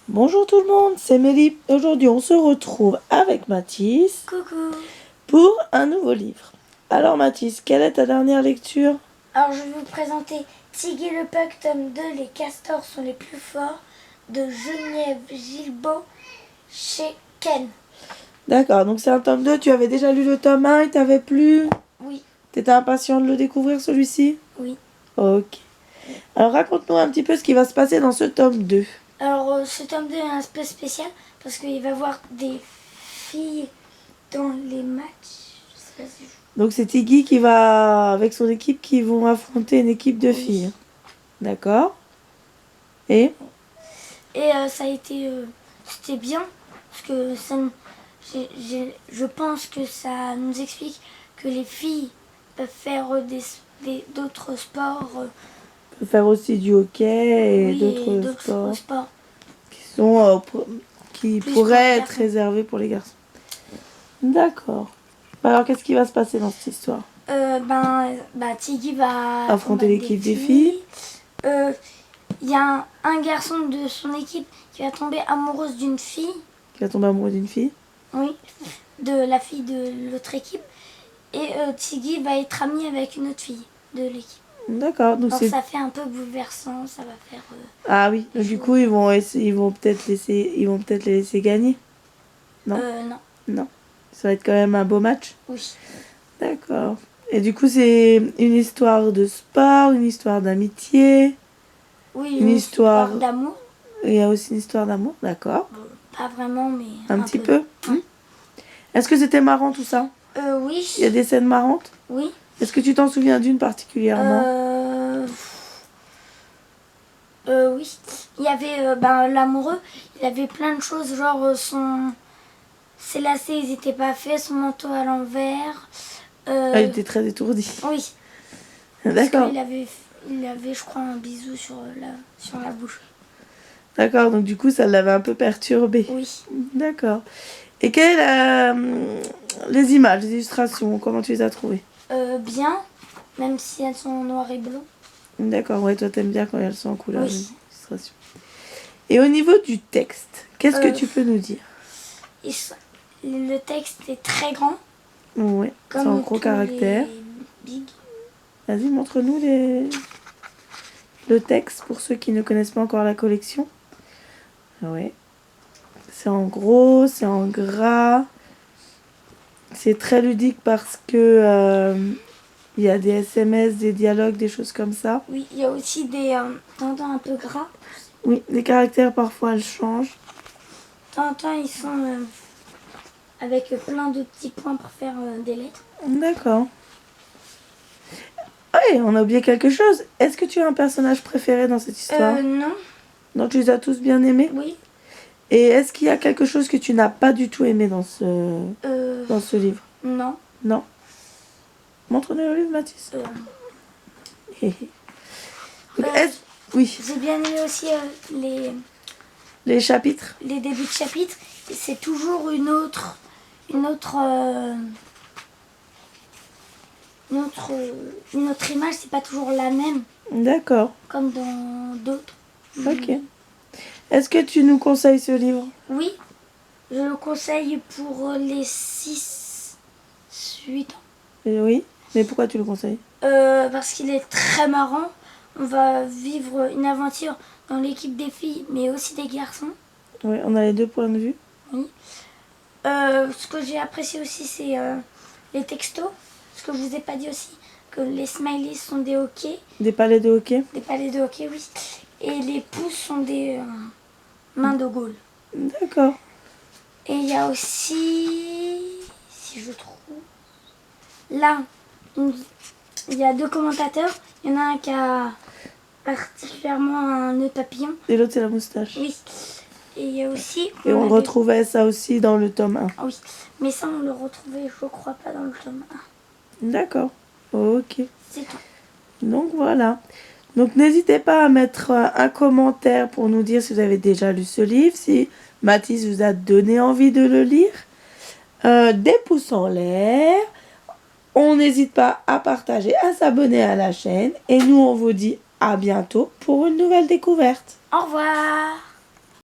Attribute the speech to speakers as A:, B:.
A: Bonjour tout le monde, c'est Mélie. Aujourd'hui, on se retrouve avec Mathis
B: Coucou.
A: pour un nouveau livre. Alors Mathis, quelle est ta dernière lecture?
B: Alors je vais vous présenter Tiggy le Pug, tome 2, Les castors sont les plus forts, de Geneviève Gilbeau, chez Ken.
A: D'accord, donc c'est un tome 2, tu avais déjà lu le tome 1, il t'avait plu?
B: Oui.
A: T'étais impatient de le découvrir celui-ci?
B: Oui.
A: Ok. Alors raconte-nous un petit peu ce qui va se passer dans ce tome 2.
B: Alors ce tome 2 est un peu spécial parce qu'il va y avoir des filles dans les matchs. Je sais pas si je...
A: Donc c'est Tiggy qui va, avec son équipe, qui vont affronter une équipe de filles. D'accord. Et
B: ça a été... c'était bien parce que ça, je pense que ça nous explique que les filles peuvent faire d'autres sports.
A: on peut faire aussi du hockey et
B: Oui,
A: d'autres sports
B: sports.
A: Qui
B: Plus
A: pourraient
B: pour
A: être
B: les
A: réservés pour les garçons. D'accord. Alors qu'est-ce qui va se passer dans cette histoire?
B: Tiggy va
A: Affronter
B: combattre
A: l'équipe des filles.
B: Il y a un garçon de son équipe qui va tomber amoureuse d'une fille.
A: Qui va tomber amoureux d'une fille.
B: Oui, de la fille de l'autre équipe. Et Tiggy va être ami avec une autre fille de l'équipe.
A: D'accord. Donc
B: Alors ça fait un peu bouleversant, ça va faire...
A: Ah oui, donc du coup ils vont peut-être les laisser gagner. Non.
B: Non.
A: Non. Ça va être quand même un beau match.
B: Oui.
A: D'accord. Et du coup c'est une histoire de sport, une histoire d'amitié.
B: Oui,
A: une histoire
B: d'amour.
A: Il y a aussi une histoire d'amour, d'accord.
B: Pas vraiment, mais
A: Un petit peu.
B: Ouais.
A: Est-ce que c'était marrant tout ça?
B: Oui.
A: Il y a des scènes marrantes?
B: Oui.
A: Est-ce que tu t'en souviens d'une particulièrement?
B: Oui. Il y avait l'amoureux, il avait plein de choses, genre ses lacets, ils n'étaient pas faits, son manteau à l'envers.
A: Elle était très étourdie.
B: Oui.
A: D'accord.
B: Il avait, je crois, un bisou sur la bouche.
A: D'accord, donc du coup, ça l'avait un peu perturbé.
B: Oui.
A: D'accord. Et quelles les images, les illustrations, comment tu les as trouvées?
B: Bien, même si elles sont en noir et blanc.
A: D'accord, ouais, toi t'aimes bien quand elles sont en couleur,
B: Oui.
A: les illustrations. Et au niveau du texte, qu'est-ce que tu peux nous dire?
B: Le texte est très grand.
A: Ouais, c'est en gros caractères.
B: Big.
A: Vas-y, montre-nous le texte pour ceux qui ne connaissent pas encore la collection. Ouais. C'est en gros, c'est en gras. C'est très ludique parce que il y a des SMS, des dialogues, des choses comme ça.
B: Oui, il y a aussi des tendants un peu gras.
A: Oui, les caractères parfois elles changent.
B: De temps en temps, ils sont avec plein de petits points pour faire des lettres.
A: D'accord. Oui, on a oublié quelque chose. Est-ce que tu as un personnage préféré dans cette histoire?
B: Non.
A: Donc tu les as tous bien aimés?
B: Oui.
A: Et est-ce qu'il y a quelque chose que tu n'as pas du tout aimé dans ce livre?
B: Non.
A: Non. Montre-nous le livre, Mathis. Oui.
B: J'ai bien aimé aussi
A: Les chapitres.
B: les débuts de chapitres. C'est toujours une autre image, c'est pas toujours la même.
A: D'accord.
B: Comme dans d'autres.
A: Ok. Est-ce que tu nous conseilles ce livre?
B: Oui, je le conseille pour les 6-8 ans.
A: Oui, mais pourquoi tu le conseilles?
B: Parce qu'il est très marrant. On va vivre une aventure dans l'équipe des filles, mais aussi des garçons.
A: Oui, on a les deux points de vue.
B: Oui. Ce que j'ai apprécié aussi, c'est les textos. Ce que je vous ai pas dit aussi, que les smileys sont des hockey.
A: Des palets de hockey.
B: Des palets de hockey, oui. Et les pouces sont des mains de Gaulle.
A: D'accord.
B: Et il y a aussi, si je trouve, là, il y a 2 commentateurs. Il y en a un qui a particulièrement un nœud papillon.
A: Et l'autre, c'est la moustache.
B: Oui. Et il y a aussi...
A: Et on retrouvait ça aussi dans le tome 1.
B: Ah oui, mais ça, on le retrouvait, je crois pas, dans le tome 1.
A: D'accord. Ok.
B: C'est tout.
A: Donc voilà. Donc n'hésitez pas à mettre un commentaire pour nous dire si vous avez déjà lu ce livre, si Mathis vous a donné envie de le lire. Des pouces en l'air. On n'hésite pas à partager, à s'abonner à la chaîne. Et nous, on vous dit à bientôt pour une nouvelle découverte.
B: Au revoir.